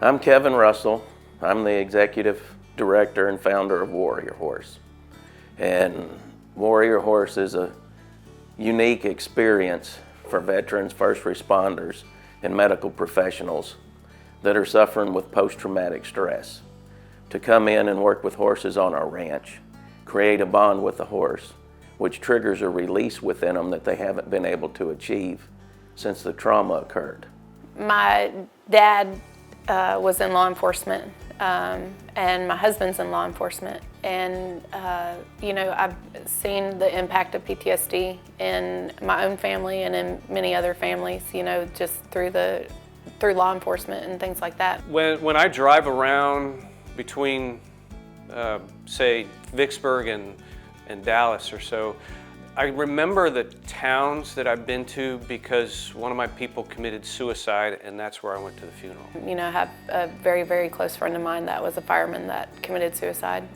I'm Kevin Russell. I'm the executive director and founder of Warrior Horse. And Warrior Horse is a unique experience for veterans, first responders, and medical professionals that are suffering with post-traumatic stress. To come in and work with horses on our ranch, create a bond with the horse, which triggers a release within them that they haven't been able to achieve since the trauma occurred. My dad was in law enforcement, and my husband's in law enforcement. And I've seen the impact of PTSD in my own family and in many other families, just through law enforcement and things like that. When I drive around between, say, Vicksburg and Dallas or so, I remember the towns that I've been to because one of my people committed suicide, and that's where I went to the funeral. I have a very, very close friend of mine that was a fireman that committed suicide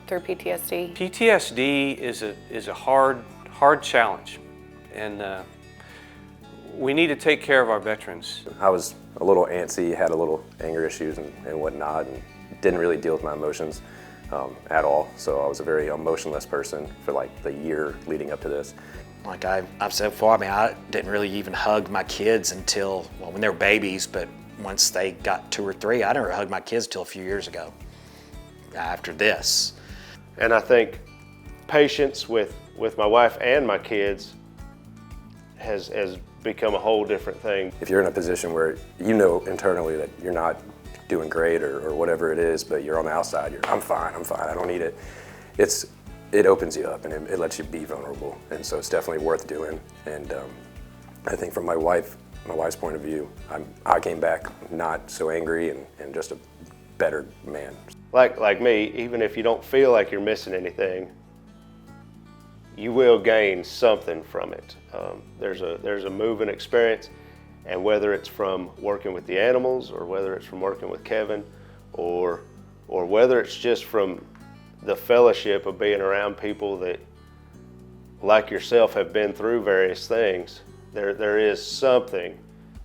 through PTSD. PTSD is a hard challenge, and we need to take care of our veterans. I was a little antsy, had a little anger issues and whatnot, and didn't really deal with my emotions at all. So I was a very emotionless person for like the year leading up to this. Like I've said before, I didn't really even hug my kids until, well, when they were babies, but once they got 2 or 3, I never hugged my kids till a few years ago, after this. And I think patience with my wife and my kids has become a whole different thing. If you're in a position where you know internally that you're not doing great or whatever it is, but you're on the outside, I'm fine, I don't need it. It opens you up and it lets you be vulnerable. And so it's definitely worth doing. And I think from my wife's point of view, I came back not so angry and just a better man. Like me, even if you don't feel like you're missing anything, you will gain something from it. There's a moving experience. And whether it's from working with the animals, or whether it's from working with Kevin, or whether it's just from the fellowship of being around people that, like yourself, have been through various things, there is something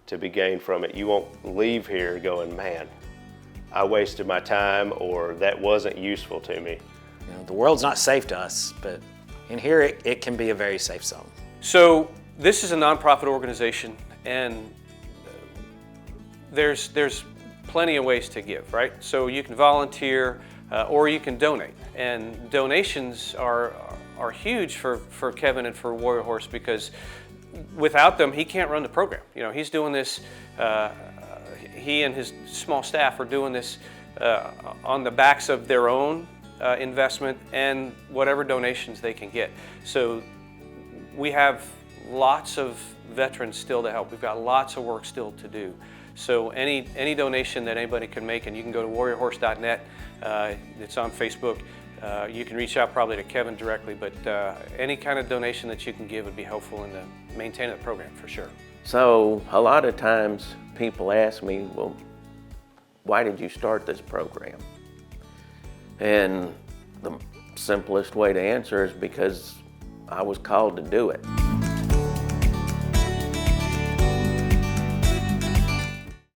to be gained from it. You won't leave here going, man, I wasted my time, or that wasn't useful to me. The world's not safe to us, but in here it can be a very safe zone. So this is a nonprofit organization, and there's plenty of ways to give, right? So you can volunteer or you can donate, and donations are huge for Kevin and for Warrior Horse, because without them he can't run the program. He's doing this, he and his small staff are doing this on the backs of their own investment and whatever donations they can get. So we have lots of veterans still to help. We've got lots of work still to do. So any donation that anybody can make, and you can go to warriorhorse.net, it's on Facebook. You can reach out probably to Kevin directly, but any kind of donation that you can give would be helpful in maintaining the program for sure. So a lot of times people ask me, well, why did you start this program? And the simplest way to answer is because I was called to do it.